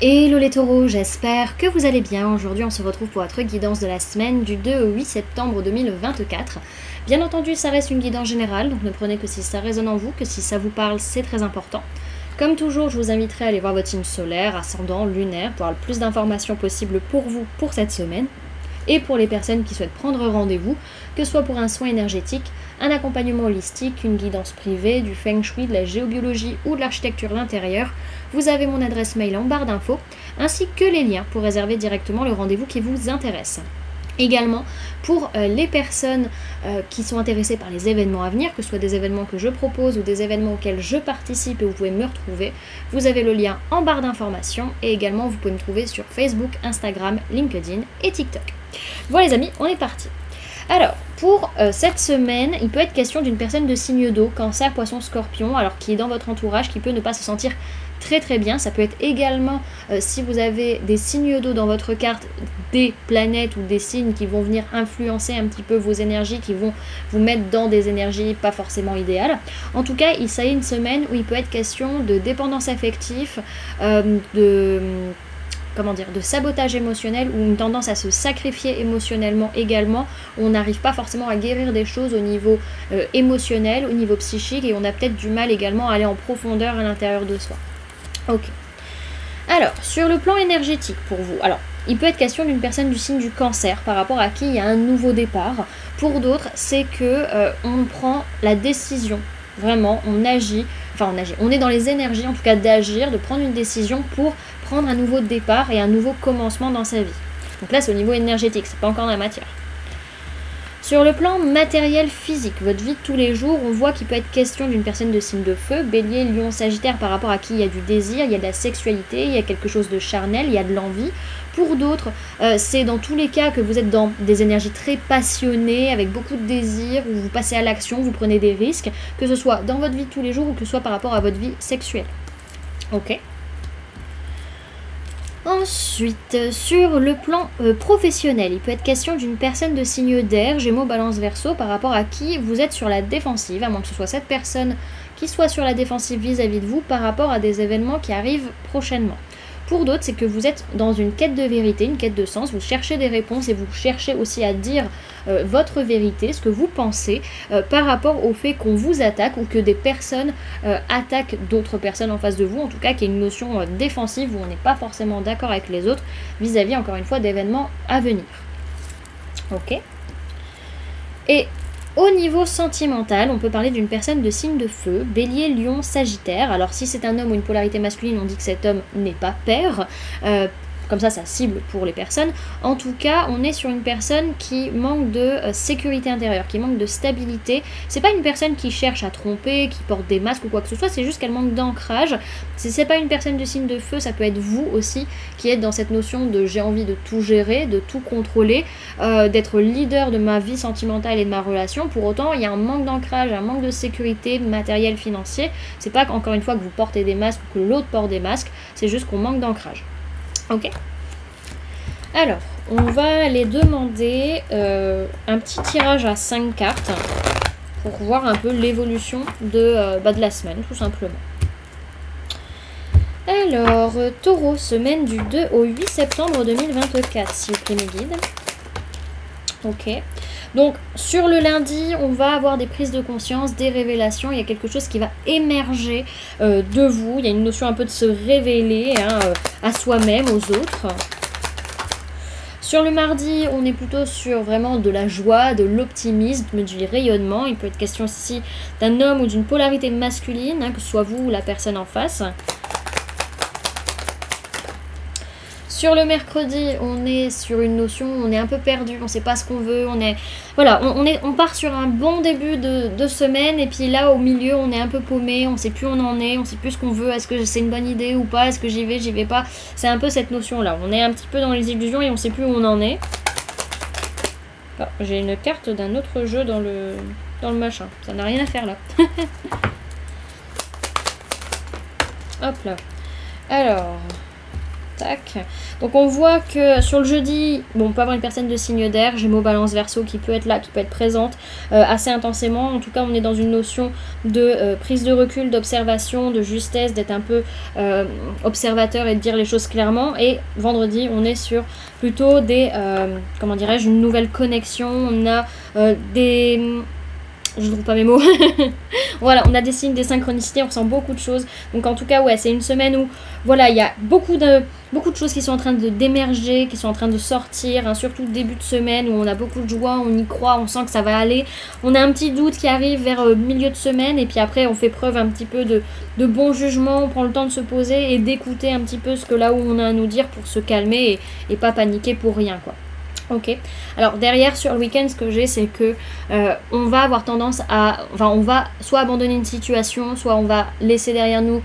Hello les taureaux, j'espère que vous allez bien. Aujourd'hui on se retrouve pour votre guidance de la semaine du 2 au 8 septembre 2024. Bien entendu ça reste une guidance générale, donc ne prenez que si ça résonne en vous, que si ça vous parle, c'est très important. Comme toujours, je vous inviterai à aller voir votre signe solaire, ascendant, lunaire, pour avoir le plus d'informations possibles pour vous pour cette semaine. Et pour les personnes qui souhaitent prendre rendez-vous, que ce soit pour un soin énergétique, un accompagnement holistique, une guidance privée, du feng shui, de la géobiologie ou de l'architecture d'intérieur, vous avez mon adresse mail en barre d'infos, ainsi que les liens pour réserver directement le rendez-vous qui vous intéresse. Également, pour les personnes qui sont intéressées par les événements à venir, que ce soit des événements que je propose ou des événements auxquels je participe et où vous pouvez me retrouver, vous avez le lien en barre d'informations et également vous pouvez me trouver sur Facebook, Instagram, LinkedIn et TikTok. Voilà les amis, on est parti. Alors, pour cette semaine, il peut être question d'une personne de signe d'eau, cancer, poisson, scorpion, alors qui est dans votre entourage, qui peut ne pas se sentir très bien. Ça peut être également, si vous avez des signes d'eau dans votre carte, des planètes ou des signes qui vont venir influencer un petit peu vos énergies, qui vont vous mettre dans des énergies pas forcément idéales. En tout cas, il s'agit d'une semaine où il peut être question de dépendance affective, de sabotage émotionnel ou une tendance à se sacrifier émotionnellement également. On n'arrive pas forcément à guérir des choses au niveau émotionnel, au niveau psychique, et on a peut-être du mal également à aller en profondeur à l'intérieur de soi. Ok. Alors, sur le plan énergétique pour vous, alors, il peut être question d'une personne du signe du cancer par rapport à qui il y a un nouveau départ. Pour d'autres, c'est que on prend la décision. Vraiment, on est dans les énergies en tout cas d'agir, de prendre une décision pour prendre un nouveau départ et un nouveau commencement dans sa vie. Donc là c'est au niveau énergétique, c'est pas encore dans la matière. Sur le plan matériel physique, votre vie de tous les jours, on voit qu'il peut être question d'une personne de signe de feu, bélier, lion, sagittaire, par rapport à qui il y a du désir, il y a de la sexualité, il y a quelque chose de charnel, il y a de l'envie. Pour d'autres, c'est dans tous les cas que vous êtes dans des énergies très passionnées, avec beaucoup de désir, où vous passez à l'action, vous prenez des risques, que ce soit dans votre vie de tous les jours ou que ce soit par rapport à votre vie sexuelle. Ok. Ensuite, sur le plan professionnel, il peut être question d'une personne de signe d'air, Gémeaux, Balance, Verseau, par rapport à qui vous êtes sur la défensive, à moins que ce soit cette personne qui soit sur la défensive vis-à-vis de vous par rapport à des événements qui arrivent prochainement. Pour d'autres, c'est que vous êtes dans une quête de vérité, une quête de sens, vous cherchez des réponses et vous cherchez aussi à dire votre vérité, ce que vous pensez par rapport au fait qu'on vous attaque ou que des personnes attaquent d'autres personnes en face de vous, en tout cas qu'il y ait une notion défensive où on n'est pas forcément d'accord avec les autres vis-à-vis encore une fois d'événements à venir. Ok. Et au niveau sentimental, on peut parler d'une personne de signe de feu, bélier, lion, sagittaire. Alors si c'est un homme ou une polarité masculine, on dit que cet homme n'est pas pair. Comme ça cible pour les personnes. En tout cas, on est sur une personne qui manque de sécurité intérieure, qui manque de stabilité. C'est pas une personne qui cherche à tromper, qui porte des masques ou quoi que ce soit, c'est juste qu'elle manque d'ancrage. Si c'est pas une personne de signe de feu, ça peut être vous aussi qui êtes dans cette notion de j'ai envie de tout gérer, de tout contrôler, d'être leader de ma vie sentimentale et de ma relation. Pour autant, il y a un manque d'ancrage, un manque de sécurité, de matériel financier. C'est pas encore une fois que vous portez des masques ou que l'autre porte des masques, c'est juste qu'on manque d'ancrage. Ok. Alors, on va aller demander un petit tirage à 5 cartes pour voir un peu l'évolution de la semaine, tout simplement. Alors, Taureau, semaine du 2 au 8 septembre 2024, s'il vous plaît mes guides. Ok. Donc, sur le lundi, on va avoir des prises de conscience, des révélations. Il y a quelque chose qui va émerger de vous. Il y a une notion un peu de se révéler à soi-même, aux autres. Sur le mardi, on est plutôt sur vraiment de la joie, de l'optimisme, du rayonnement. Il peut être question ici d'un homme ou d'une polarité masculine, que ce soit vous ou la personne en face. Sur le mercredi, on est sur une notion, on est un peu perdu, on ne sait pas ce qu'on veut, on part sur un bon début de semaine, et puis là au milieu on est un peu paumé, on ne sait plus où on en est, on ne sait plus ce qu'on veut, est-ce que c'est une bonne idée ou pas, est-ce que j'y vais pas, c'est un peu cette notion là, on est un petit peu dans les illusions et on ne sait plus où on en est. Oh, j'ai une carte d'un autre jeu dans le machin, ça n'a rien à faire là. Hop là, alors... Tac. Donc on voit que sur le jeudi, bon, on peut avoir une personne de signe d'air, Gémeaux, Balance, Verseau, qui peut être là, qui peut être présente assez intensément. En tout cas, on est dans une notion de prise de recul, d'observation, de justesse, d'être un peu observateur et de dire les choses clairement. Et vendredi, on est sur plutôt des, comment dirais-je, une nouvelle connexion. On a des... Je trouve pas mes mots. Voilà, on a des signes, des synchronicités, on ressent beaucoup de choses. Donc en tout cas, ouais, c'est une semaine où, voilà, il y a beaucoup de choses qui sont en train d'émerger, qui sont en train de sortir, hein, surtout début de semaine où on a beaucoup de joie, on y croit, on sent que ça va aller. On a un petit doute qui arrive vers milieu de semaine et puis après, on fait preuve un petit peu de bon jugement, on prend le temps de se poser et d'écouter un petit peu ce que là où on a à nous dire pour se calmer et pas paniquer pour rien, quoi. Ok, alors derrière sur le week-end ce que j'ai c'est que on va avoir tendance à, enfin on va soit abandonner une situation, soit on va laisser derrière nous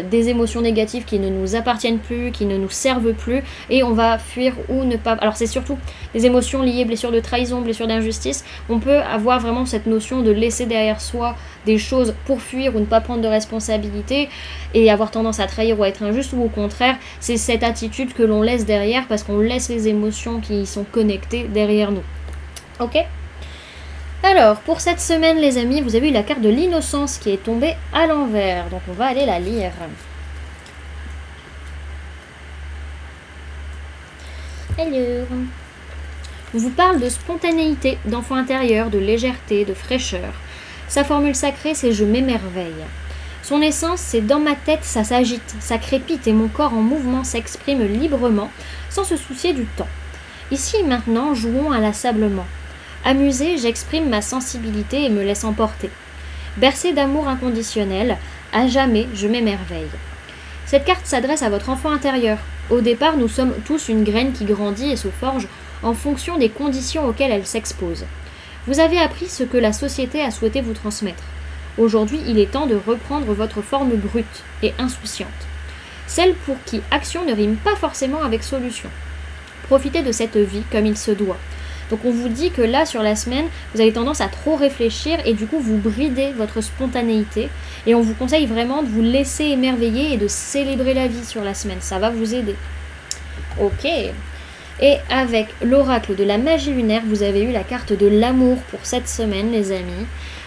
des émotions négatives qui ne nous appartiennent plus, qui ne nous servent plus et on va fuir ou ne pas, alors c'est surtout les émotions liées, blessures de trahison, blessures d'injustice, on peut avoir vraiment cette notion de laisser derrière soi des choses pour fuir ou ne pas prendre de responsabilité et avoir tendance à trahir ou à être injuste ou au contraire c'est cette attitude que l'on laisse derrière parce qu'on laisse les émotions qui sont connectées derrière nous. Ok ? Alors pour cette semaine les amis, vous avez eu la carte de l'innocence qui est tombée à l'envers, donc on va aller la lire. Hello. On vous parle de spontanéité, d'enfant intérieur, de légèreté, de fraîcheur. Sa formule sacrée, c'est « je m'émerveille ». Son essence, c'est « dans ma tête, ça s'agite, ça crépite et mon corps en mouvement s'exprime librement, sans se soucier du temps. Ici et maintenant, jouons inlassablement. Amusé, j'exprime ma sensibilité et me laisse emporter. Bercé d'amour inconditionnel, à jamais, je m'émerveille. » Cette carte s'adresse à votre enfant intérieur. Au départ, nous sommes tous une graine qui grandit et se forge en fonction des conditions auxquelles elle s'expose. Vous avez appris ce que la société a souhaité vous transmettre. Aujourd'hui, il est temps de reprendre votre forme brute et insouciante. Celle pour qui action ne rime pas forcément avec solution. Profitez de cette vie comme il se doit. Donc on vous dit que là, sur la semaine, vous avez tendance à trop réfléchir et du coup, vous bridez votre spontanéité. Et on vous conseille vraiment de vous laisser émerveiller et de célébrer la vie sur la semaine. Ça va vous aider. Ok. Et avec l'oracle de la magie lunaire, vous avez eu la carte de l'amour pour cette semaine, les amis.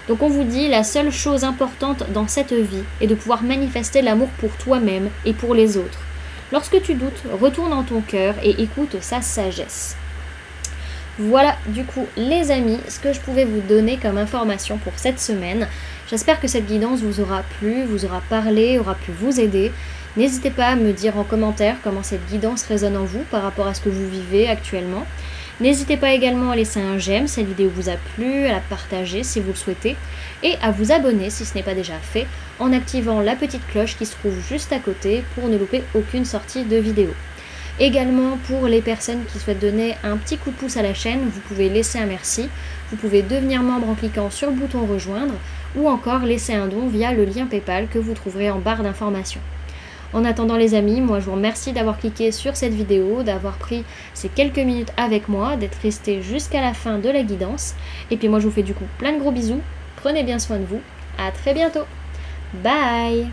Donc on vous dit, la seule chose importante dans cette vie est de pouvoir manifester l'amour pour toi-même et pour les autres. Lorsque tu doutes, retourne dans ton cœur et écoute sa sagesse. Voilà du coup les amis, ce que je pouvais vous donner comme information pour cette semaine. J'espère que cette guidance vous aura plu, vous aura parlé, aura pu vous aider. N'hésitez pas à me dire en commentaire comment cette guidance résonne en vous par rapport à ce que vous vivez actuellement. N'hésitez pas également à laisser un j'aime si cette vidéo vous a plu, à la partager si vous le souhaitez, et à vous abonner si ce n'est pas déjà fait, en activant la petite cloche qui se trouve juste à côté pour ne louper aucune sortie de vidéo. Également pour les personnes qui souhaitent donner un petit coup de pouce à la chaîne, vous pouvez laisser un merci, vous pouvez devenir membre en cliquant sur le bouton rejoindre, ou encore laisser un don via le lien PayPal que vous trouverez en barre d'informations. En attendant les amis, moi je vous remercie d'avoir cliqué sur cette vidéo, d'avoir pris ces quelques minutes avec moi, d'être resté jusqu'à la fin de la guidance. Et puis moi je vous fais du coup plein de gros bisous, prenez bien soin de vous, à très bientôt, bye.